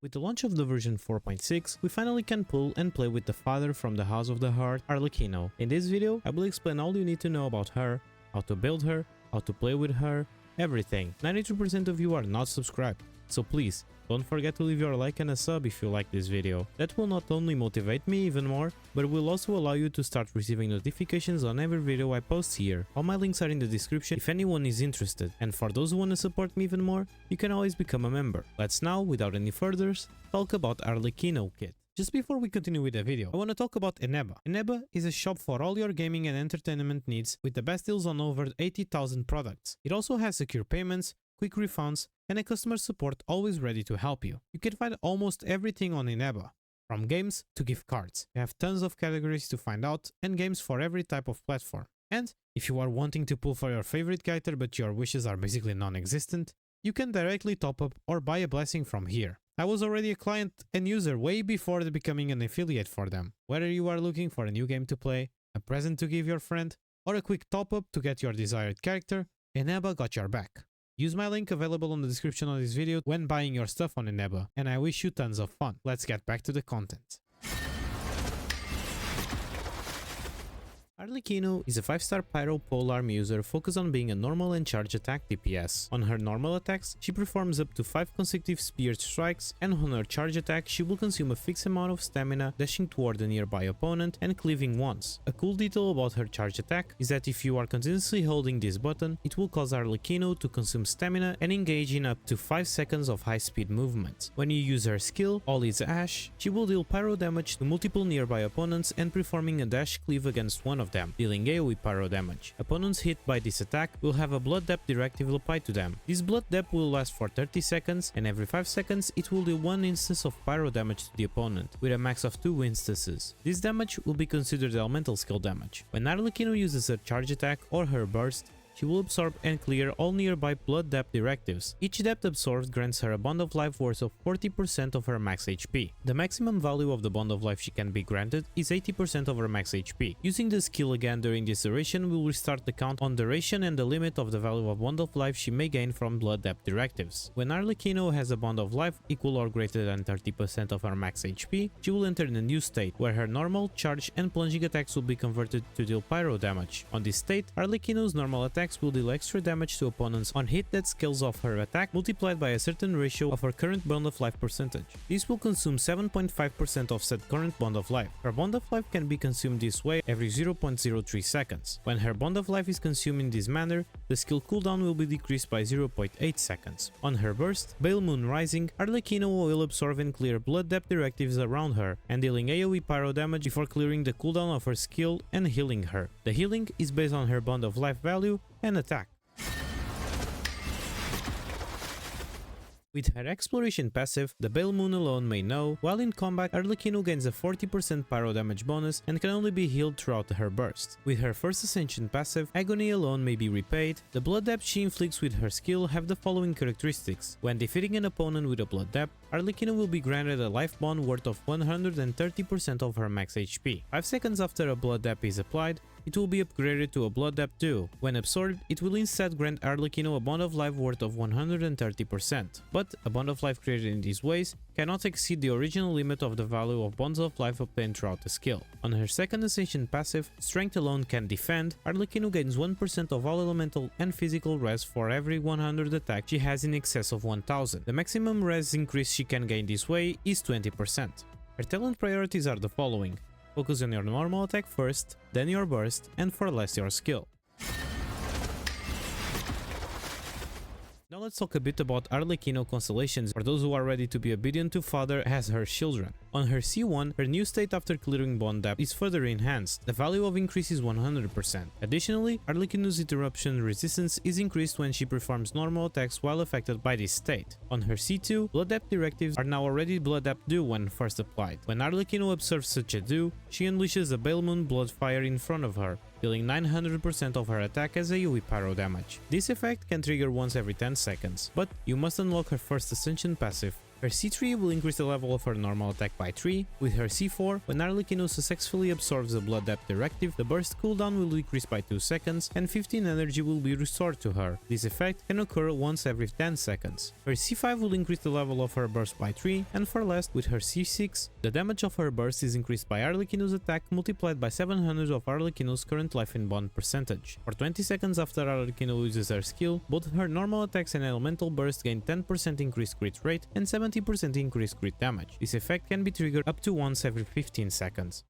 With the launch of the version 4.6, we finally can pull and play with the father from the House of the Heart, Arlecchino. In this video, I will explain all you need to know about her, how to build her, how to play with her, everything. 92% of you are not subscribed, so please, don't forget to leave your like and a sub if you like this video. That will not only motivate me even more, but will also allow you to start receiving notifications on every video I post here. All my links are in the description if anyone is interested, and for those who want to support me even more, you can always become a member. Let's now, without any furthers, talk about Arlecchino kit. Just before we continue with the video, I want to talk about ENEBA. ENEBA is a shop for all your gaming and entertainment needs with the best deals on over 80,000 products. It also has secure payments, quick refunds, and a customer support always ready to help you. You can find almost everything on ENEBA, from games to gift cards. You have tons of categories to find out and games for every type of platform. And if you are wanting to pull for your favorite character but your wishes are basically non-existent, you can directly top up or buy a blessing from here. I was already a client and user way before becoming an affiliate for them. Whether you are looking for a new game to play, a present to give your friend, or a quick top up to get your desired character, ENEBA got your back. Use my link available in the description of this video when buying your stuff on ENEBA, and I wish you tons of fun. Let's get back to the content. Arlecchino is a 5-star Pyro polearm user focused on being a normal and charge attack DPS. On her normal attacks, she performs up to 5 consecutive spear strikes, and on her charge attack, she will consume a fixed amount of stamina, dashing toward a nearby opponent and cleaving once. A cool detail about her charge attack is that if you are continuously holding this button, it will cause Arlecchino to consume stamina and engage in up to 5 seconds of high speed movement. When you use her skill, All is Ash, she will deal pyro damage to multiple nearby opponents and performing a dash cleave against one of them, dealing AoE pyro damage. Opponents hit by this attack will have a blood depth directive applied to them. This blood depth will last for 30 seconds, and every 5 seconds it will deal 1 instance of pyro damage to the opponent, with a max of 2 instances. This damage will be considered elemental skill damage. When Arlecchino uses her charge attack or her burst, she will absorb and clear all nearby blood depth directives. Each depth absorbed grants her a bond of life worth of 40% of her max HP. The maximum value of the bond of life she can be granted is 80% of her max HP. Using the skill again during this duration will restart the count on duration and the limit of the value of bond of life she may gain from blood depth directives. When Arlecchino has a bond of life equal or greater than 30% of her max HP, she will enter in a new state where her normal, charge and plunging attacks will be converted to deal pyro damage. On this state, Arlecchino's normal attacks will deal extra damage to opponents on hit that scales off her attack multiplied by a certain ratio of her current bond of life percentage. This will consume 7.5% of said current bond of life. Her bond of life can be consumed this way every 0.03 seconds. When her bond of life is consumed in this manner, the skill cooldown will be decreased by 0.8 seconds. On her burst, Pale Moon Rising, Arlecchino will absorb and clear blood depth directives around her and dealing AoE pyro damage before clearing the cooldown of her skill and healing her. The healing is based on her bond of life value and attack. With her exploration passive, the Pale Moon alone may know, while in combat Arlecchino gains a 40% pyro damage bonus and can only be healed throughout her burst. With her first ascension passive, Agony alone may be repaid. The blood depth she inflicts with her skill have the following characteristics. When defeating an opponent with a blood depth, Arlecchino will be granted a life bond worth of 130% of her max HP. 5 seconds after a blood depth is applied, it will be upgraded to a blood depth 2. When absorbed, it will instead grant Arlecchino a bond of life worth of 130%. But a bond of life created in these ways cannot exceed the original limit of the value of bonds of life obtained throughout the skill. On her second ascension passive, Strength alone can defend, Arlecchino gains 1% of all elemental and physical res for every 100 attack she has in excess of 1000. The maximum res increase she can gain this way is 20%. Her talent priorities are the following: focus on your normal attack first, then your burst, and for less your skill. Now let's talk a bit about Arlecchino Constellations for those who are ready to be obedient to father as her children. On her C1, her new state after clearing bond depth is further enhanced. The value of increase is 100%. Additionally, Arlecchino's interruption resistance is increased when she performs normal attacks while affected by this state. On her C2, blood depth directives are now already blood depth due when first applied. When Arlecchino observes such a due, she unleashes a Pale Moon blood fire in front of her, dealing 900% of her attack as AoE pyro damage. This effect can trigger once every 10 seconds, but you must unlock her first ascension passive Her C3 will increase the level of her normal attack by 3. With her C4, when Arlecchino successfully absorbs the Blood Depth Directive, the burst cooldown will decrease by 2 seconds and 15 energy will be restored to her. This effect can occur once every 10 seconds. Her C5 will increase the level of her burst by 3, and for last, with her C6, the damage of her burst is increased by Arlecchino's attack multiplied by 700 of Arlecchino's current life in bond percentage. For 20 seconds after Arlecchino uses her skill, both her normal attacks and elemental burst gain 10% increased crit rate and 70% increased crit damage. This effect can be triggered up to once every 15 seconds.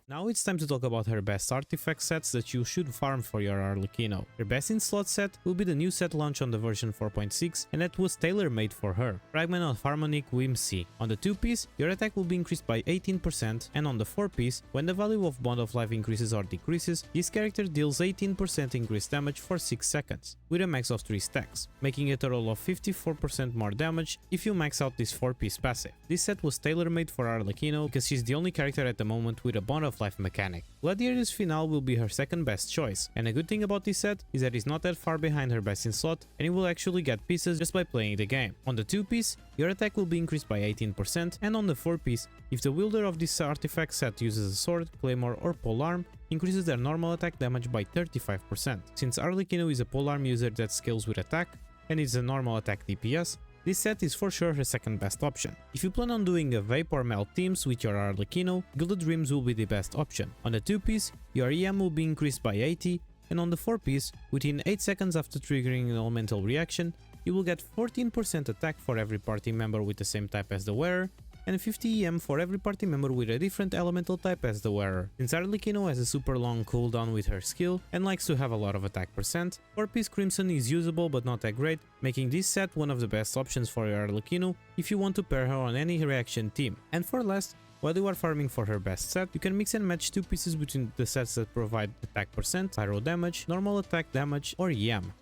Now it's time to talk about her best artifact sets that you should farm for your Arlecchino. Her best in slot set will be the new set launched on the version 4.6 and that was tailor-made for her, Fragment of Harmonic Whimsy. On the 2-piece, your attack will be increased by 18%, and on the 4-piece, when the value of Bond of Life increases or decreases, this character deals 18% increased damage for 6 seconds, with a max of 3 stacks, making a total of 54% more damage if you max out this 4-piece passive. This set was tailor-made for Arlecchino because she's the only character at the moment with a Bond of Life mechanic. Gladiator's Finale will be her second best choice, and a good thing about this set is that it's not that far behind her best in slot and you will actually get pieces just by playing the game. On the 2-piece, your attack will be increased by 18%, and on the 4-piece, if the wielder of this artifact set uses a sword, claymore or polearm, increases their normal attack damage by 35%. Since Arlecchino is a polearm user that scales with attack and is a normal attack DPS, this set is for sure her second best option. If you plan on doing a Vape or Melt teams with your Arlecchino, Gilded Dreams will be the best option. On the 2-piece, your EM will be increased by 80, and on the 4-piece, within 8 seconds after triggering an elemental reaction, you will get 14% attack for every party member with the same type as the wearer, and 50 EM for every party member with a different elemental type as the wearer. Since Arlecchino has a super long cooldown with her skill and likes to have a lot of attack percent, 4-piece Crimson is usable but not that great, making this set one of the best options for your Arlecchino if you want to pair her on any reaction team. And for last, while you are farming for her best set, you can mix and match 2 pieces between the sets that provide attack percent, pyro damage, normal attack damage or EM.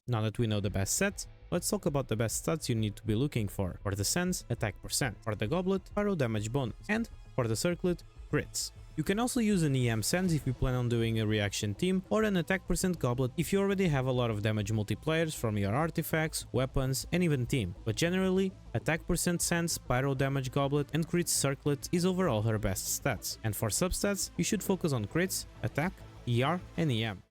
Now that we know the best sets, let's talk about the best stats you need to be looking for. For the Sands, attack percent. For the Goblet, pyro damage bonus. And for the Circlet, crits. You can also use an EM Sands if you plan on doing a reaction team, or an attack percent Goblet if you already have a lot of damage multipliers from your artifacts, weapons and even team. But generally, attack percent Sands, pyro damage Goblet and crits Circlet is overall her best stats. And for substats, you should focus on crits, attack, ER and EM.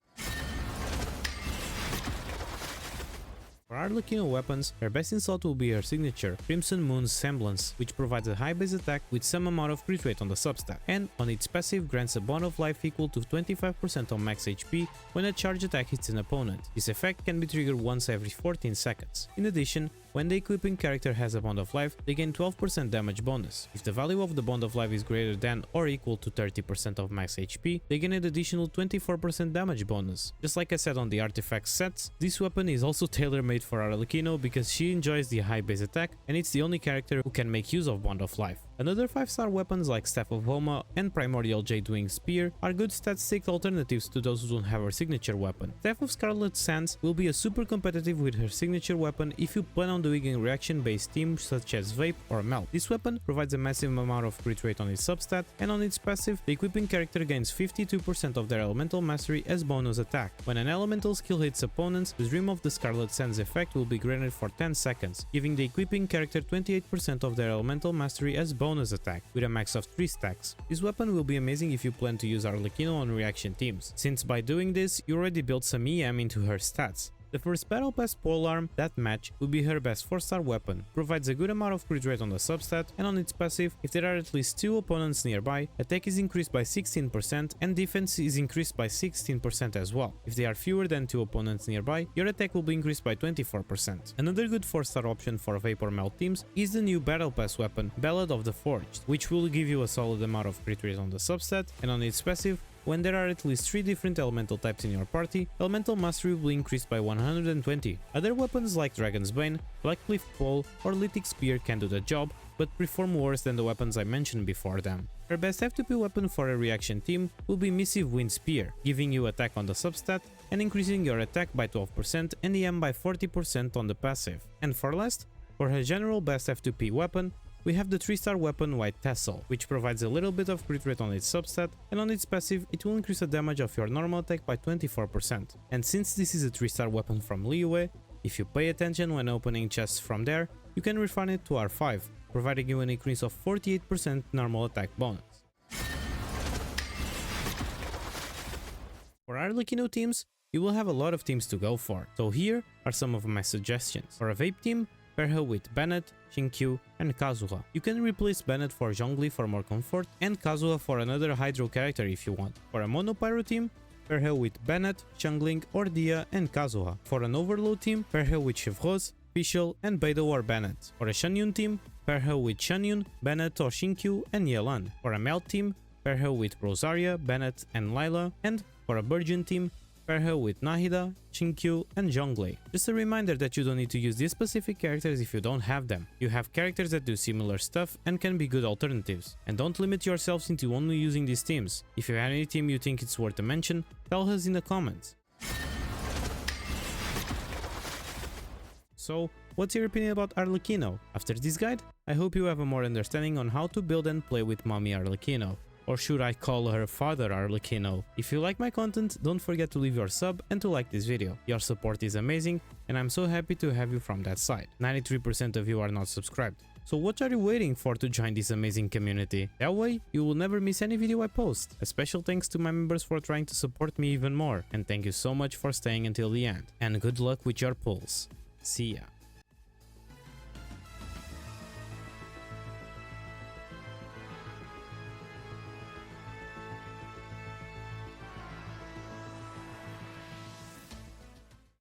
For Arlecchino weapons, her best in slot will be her signature, Crimson Moon's Semblance, which provides a high base attack with some amount of crit rate on the substat, and on its passive grants a bond of life equal to 25% on max HP when a charge attack hits an opponent. This effect can be triggered once every 14 seconds. In addition, when the equipping character has a bond of life, they gain 12% damage bonus. If the value of the bond of life is greater than or equal to 30% of max HP, they gain an additional 24% damage bonus. Just like I said on the artifact sets, this weapon is also tailor-made for Arlecchino because she enjoys the high base attack and it's the only character who can make use of bond of life. Another 5-star weapons like Staff of Homa and Primordial Jade-Wing Spear are good stat-stick alternatives to those who don't have her signature weapon. Staff of Scarlet Sands will be a super competitive with her signature weapon if you plan on doing a reaction-based team such as Vape or Melt. This weapon provides a massive amount of crit rate on its substat, and on its passive, the equipping character gains 52% of their elemental mastery as bonus attack. When an elemental skill hits opponents, the Dream of the Scarlet Sands effect will be granted for 10 seconds, giving the equipping character 28% of their elemental mastery as bonus attack, with a max of 3 stacks. This weapon will be amazing if you plan to use Arlecchino on reaction teams, since by doing this, you already built some EM into her stats. The first Battle Pass polearm, that match, will be her best 4-star weapon, provides a good amount of crit rate on the substat, and on its passive, if there are at least 2 opponents nearby, attack is increased by 16% and defense is increased by 16% as well. If there are fewer than 2 opponents nearby, your attack will be increased by 24%. Another good 4-star option for Vape or Melt teams is the new Battle Pass weapon, Ballad of the Forged, which will give you a solid amount of crit rate on the substat, and on its passive, when there are at least 3 different elemental types in your party, elemental mastery will increase by 120. Other weapons like Dragon's Bane, Blackcliff Pole or Lithic Spear can do the job, but perform worse than the weapons I mentioned before them. Her best F2P weapon for a reaction team will be Missive Wind Spear, giving you attack on the substat and increasing your attack by 12% and EM by 40% on the passive. And for last, for her general best F2P weapon, we have the 3-star weapon White Tassel, which provides a little bit of crit rate on its substat, and on its passive it will increase the damage of your normal attack by 24%. And since this is a 3-star weapon from Liyue, if you pay attention when opening chests from there, you can refine it to R5, providing you an increase of 48% normal attack bonus. For Arlecchino teams, you will have a lot of teams to go for, so here are some of my suggestions. For a Vape team, pair her with Bennett, Shinkyu and Kazuha. You can replace Bennett for Zhongli for more comfort and Kazuha for another Hydro character if you want. For a Mono Pyro team, pair her with Bennett, Xiangling or Dia and Kazuha. For an Overload team, pair her with Chevreuse, Fischl and Beidou or Bennett. For a Shanyun team, pair her with Shanyun, Bennett or Shinkyu and Yelan. For a Melt team, pair her with Rosaria, Bennett and Lila. And for a Burgeon team, pair her with Nahida, Shinkyu and Zhongli. Just a reminder that you don't need to use these specific characters if you don't have them. You have characters that do similar stuff and can be good alternatives. And don't limit yourselves into only using these teams. If you have any team you think it's worth a mention, tell us in the comments. So, what's your opinion about Arlecchino? After this guide, I hope you have a more understanding on how to build and play with Mommy Arlecchino. Or should I call her Father Arlecchino? If you like my content, don't forget to leave your sub and to like this video. Your support is amazing and I'm so happy to have you from that side. 93% of you are not subscribed. So what are you waiting for to join this amazing community? That way, you will never miss any video I post. A special thanks to my members for trying to support me even more. And thank you so much for staying until the end. And good luck with your pulls. See ya.